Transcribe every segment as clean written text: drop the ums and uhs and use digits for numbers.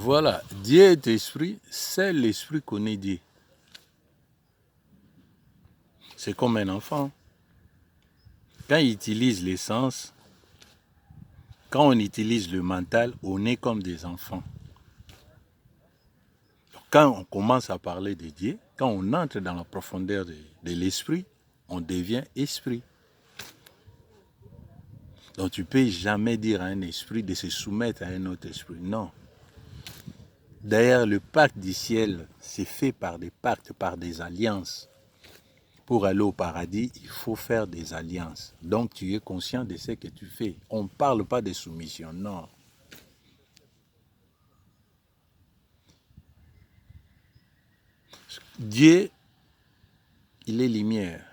Voilà, Dieu est esprit, seul l'esprit connaît Dieu. C'est comme un enfant. Quand il utilise les sens, quand on utilise le mental, on est comme des enfants. Quand on commence à parler de Dieu, quand on entre dans la profondeur de l'esprit, on devient esprit. Donc tu ne peux jamais dire à un esprit de se soumettre à un autre esprit. Non. D'ailleurs, le pacte du ciel, c'est fait par des pactes, par des alliances. Pour aller au paradis, il faut faire des alliances. Donc tu es conscient de ce que tu fais. On ne parle pas de soumission, non. Dieu, il est lumière.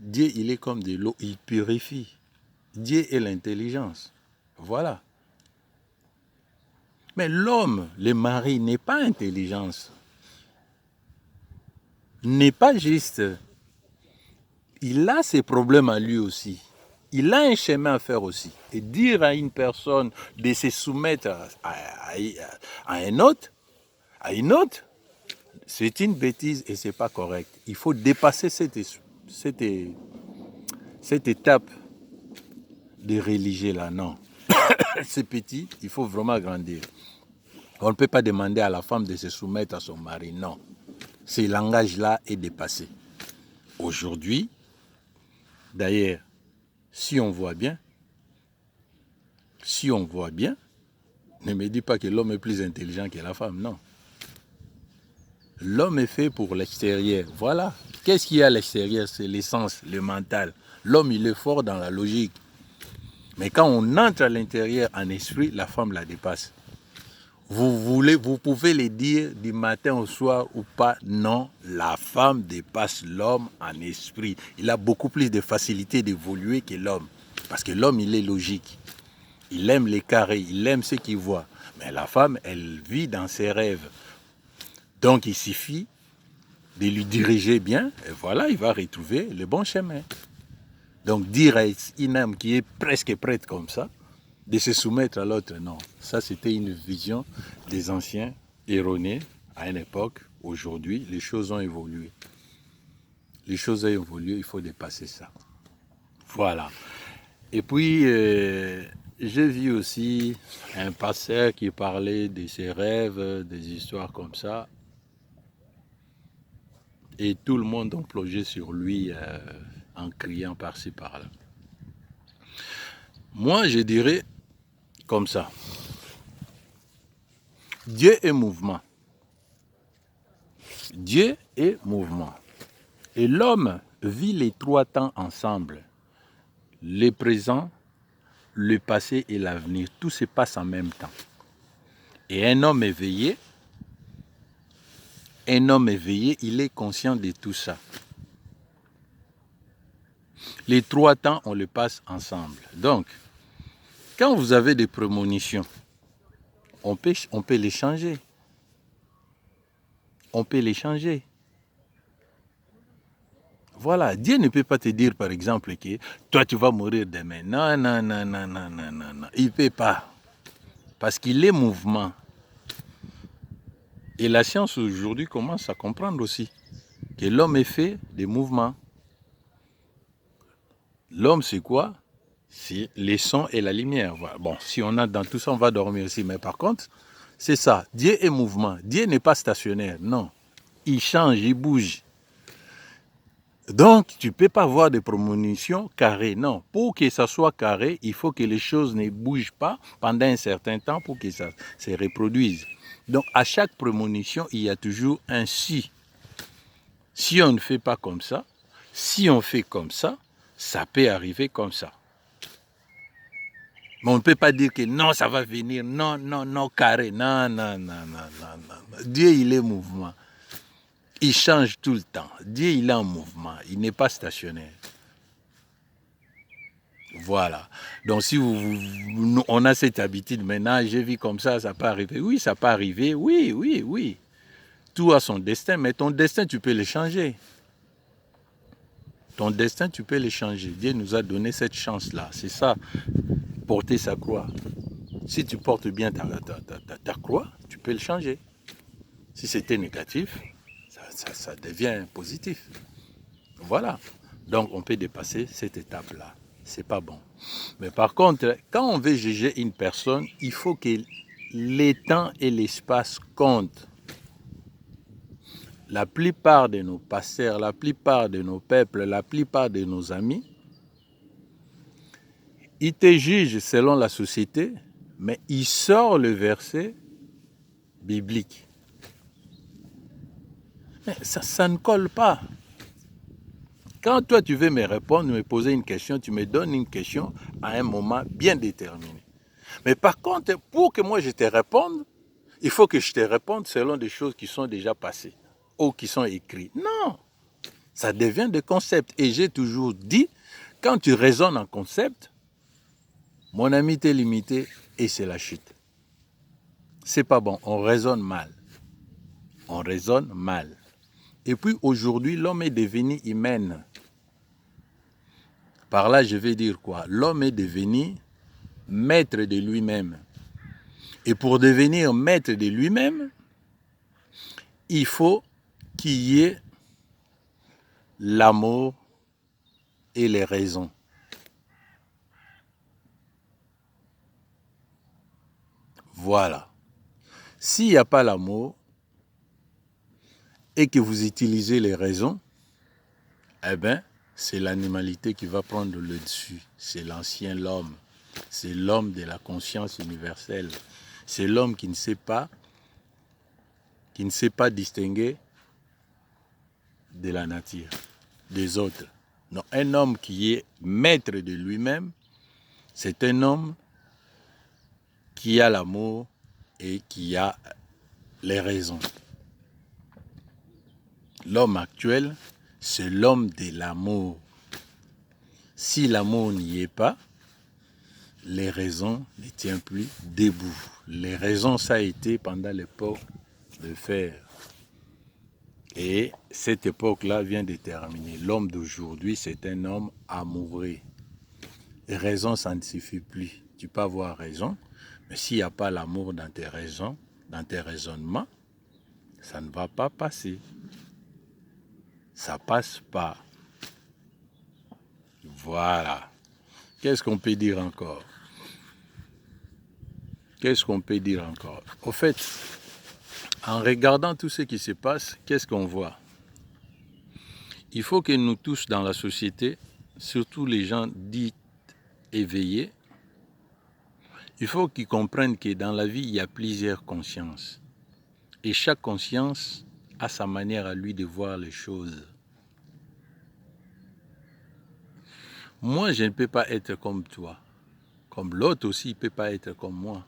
Dieu, il est comme de l'eau, il purifie. Dieu est l'intelligence. Voilà. Mais l'homme, le mari, n'est pas intelligence. N'est pas juste. Il a ses problèmes à lui aussi. Il a un chemin à faire aussi. Et dire à une personne de se soumettre à un autre, à une autre, c'est une bêtise et ce n'est pas correct. Il faut dépasser cette étape de religieux là. Non. C'est petit, il faut vraiment grandir. On ne peut pas demander à la femme de se soumettre à son mari. Non. Ce langage-là est dépassé. Aujourd'hui, d'ailleurs, si on voit bien, ne me dis pas que l'homme est plus intelligent que la femme, non. L'homme est fait pour l'extérieur, voilà. Qu'est-ce qu'il y a à l'extérieur? C'est l'essence, le mental. L'homme, il est fort dans la logique. Mais quand on entre à l'intérieur en esprit, la femme la dépasse. Vous pouvez le dire du matin au soir ou pas, non, la femme dépasse l'homme en esprit. Il a beaucoup plus de facilité d'évoluer que l'homme. Parce que l'homme, il est logique. Il aime les carrés, il aime ce qu'il voit. Mais la femme, elle vit dans ses rêves. Donc il suffit de lui diriger bien, et voilà, il va retrouver le bon chemin. Donc dire à une âme qui est presque prête comme ça, de se soumettre à l'autre, non. Ça, c'était une vision des anciens erronée à une époque. Aujourd'hui, les choses ont évolué. Les choses ont évolué, il faut dépasser ça. Voilà. Et puis, j'ai vu aussi un pasteur qui parlait de ses rêves, des histoires comme ça. Et tout le monde a plongé sur lui en criant par-ci, par-là. Moi, je dirais comme ça. Dieu est mouvement. Dieu est mouvement. Et l'homme vit les trois temps ensemble. Le présent, le passé et l'avenir. Tout se passe en même temps. Et un homme éveillé, il est conscient de tout ça. Les trois temps, on les passe ensemble. Donc, quand vous avez des prémonitions, on peut les changer. On peut les changer. Voilà, Dieu ne peut pas te dire, par exemple, que toi, tu vas mourir demain. Non, non, non, non, non, non, non, non. Il ne peut pas. Parce qu'il est mouvement. Et la science aujourd'hui commence à comprendre aussi que l'homme est fait des mouvements. L'homme, c'est quoi? C'est les sons et la lumière. Voilà. Bon, si on a dans tout ça, on va dormir aussi. Mais par contre, c'est ça. Dieu est mouvement. Dieu n'est pas stationnaire. Non. Il change, il bouge. Donc, tu ne peux pas avoir des prémonitions carrées. Non. Pour que ça soit carré, il faut que les choses ne bougent pas pendant un certain temps pour que ça se reproduise. Donc, à chaque prémonition, il y a toujours un si. Si on ne fait pas comme ça, si on fait comme ça, ça peut arriver comme ça. Mais on ne peut pas dire que non, ça va venir, non, non, non, carré, non, non, non, non, non, non. Dieu, il est mouvement. Il change tout le temps. Dieu, il est en mouvement. Il n'est pas stationnaire. Voilà. Donc, si on a cette habitude maintenant, j'ai vu comme ça peut arriver. Oui, ça peut arriver. Oui, oui, oui. Tout a son destin, mais ton destin, tu peux le changer. Ton destin, tu peux le changer. Dieu nous a donné cette chance-là. C'est ça, porter sa croix. Si tu portes bien ta croix, tu tu peux le changer. Si c'était négatif, ça devient positif. Voilà. Donc, on peut dépasser cette étape-là. C'est pas bon. Mais par contre, quand on veut juger une personne, il faut que les temps et l'espace comptent. La plupart de nos pasteurs, la plupart de nos peuples, la plupart de nos amis, ils te jugent selon la société, mais ils sortent le verset biblique. Mais ça ne colle pas. Quand toi tu veux me répondre, me poser une question, tu me donnes une question à un moment bien déterminé. Mais par contre, pour que moi je te réponde, il faut que je te réponde selon des choses qui sont déjà passées ou qui sont écrites. Non, ça devient des concepts. Et j'ai toujours dit, quand tu raisonnes en concept, mon ami t'es limité et c'est la chute. C'est pas bon, on raisonne mal. On raisonne mal. Et puis aujourd'hui, l'homme est devenu humain. Par là, je vais dire quoi? L'homme est devenu maître de lui-même. Et pour devenir maître de lui-même, il faut qu'il y ait l'amour et les raisons. Voilà. S'il n'y a pas l'amour et que vous utilisez les raisons, eh bien, c'est l'animalité qui va prendre le dessus. C'est l'ancien l'homme. C'est l'homme de la conscience universelle. C'est l'homme qui ne sait pas distinguer de la nature, des autres. Non, un homme qui est maître de lui-même, c'est un homme qui a l'amour et qui a les raisons. L'homme actuel, c'est l'homme de l'amour. Si l'amour n'y est pas, les raisons ne tiennent plus debout. Les raisons, ça a été pendant l'époque de fer. Et cette époque-là vient de terminer. L'homme d'aujourd'hui, c'est un homme amoureux. Les raisons, ça ne suffit plus. Tu peux avoir raison, mais s'il n'y a pas l'amour dans tes raisons, dans tes raisonnements, ça ne va pas passer. Ça passe pas. Voilà. Qu'est-ce qu'on peut dire encore? Qu'est-ce qu'on peut dire encore? Au fait, en regardant tout ce qui se passe, qu'est-ce qu'on voit? Il faut que nous tous dans la société, surtout les gens dits éveillés, il faut qu'ils comprennent que dans la vie, il y a plusieurs consciences. Et chaque conscience a sa manière à lui de voir les choses. Moi, je ne peux pas être comme toi. Comme l'autre aussi, il ne peut pas être comme moi.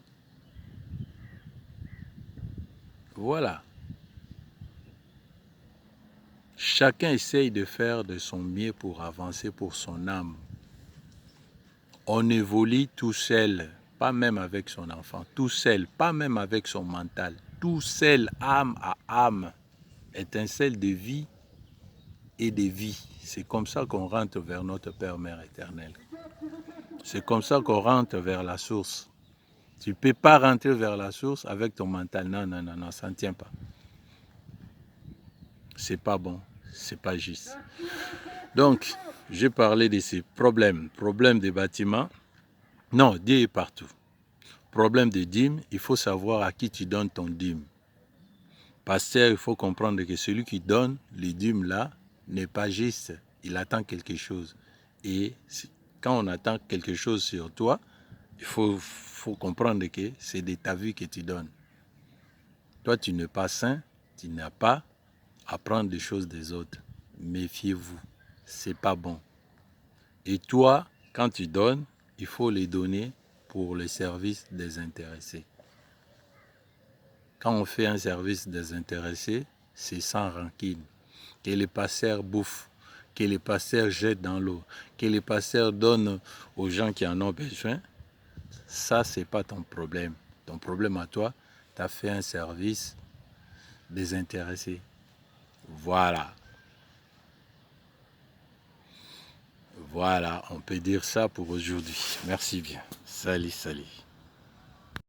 Voilà. Chacun essaye de faire de son mieux pour avancer pour son âme. On évolue tout seul, pas même avec son enfant, tout seul, pas même avec son mental, tout seul, âme à âme, étincelle de vie et de vie. C'est comme ça qu'on rentre vers notre Père Mère éternel. C'est comme ça qu'on rentre vers la source. Tu ne peux pas rentrer vers la source avec ton mental. Non, non, non, non, ça ne tient pas. C'est pas bon, c'est pas juste. Donc, j'ai parlé de ces problèmes. Problème des bâtiments. Non, Dieu est partout. Problème de dîme, il faut savoir à qui tu donnes ton dîme. Pasteur, il faut comprendre que celui qui donne les dîmes là n'est pas juste. Il attend quelque chose. Et quand on attend quelque chose sur toi, il faut comprendre que c'est de ta vie que tu donnes. Toi, tu n'es pas saint, tu n'as pas à prendre des choses des autres. Méfiez-vous, c'est pas bon. Et toi, quand tu donnes, il faut les donner pour le service désintéressé. Quand on fait un service désintéressé, c'est sans rancune. Que les pasteurs bouffent, que les pasteurs jettent dans l'eau, que les pasteurs donnent aux gens qui en ont besoin, ça, c'est pas ton problème. Ton problème à toi, tu as fait un service désintéressé. Voilà. Voilà, on peut dire ça pour aujourd'hui. Merci bien. Salut, salut.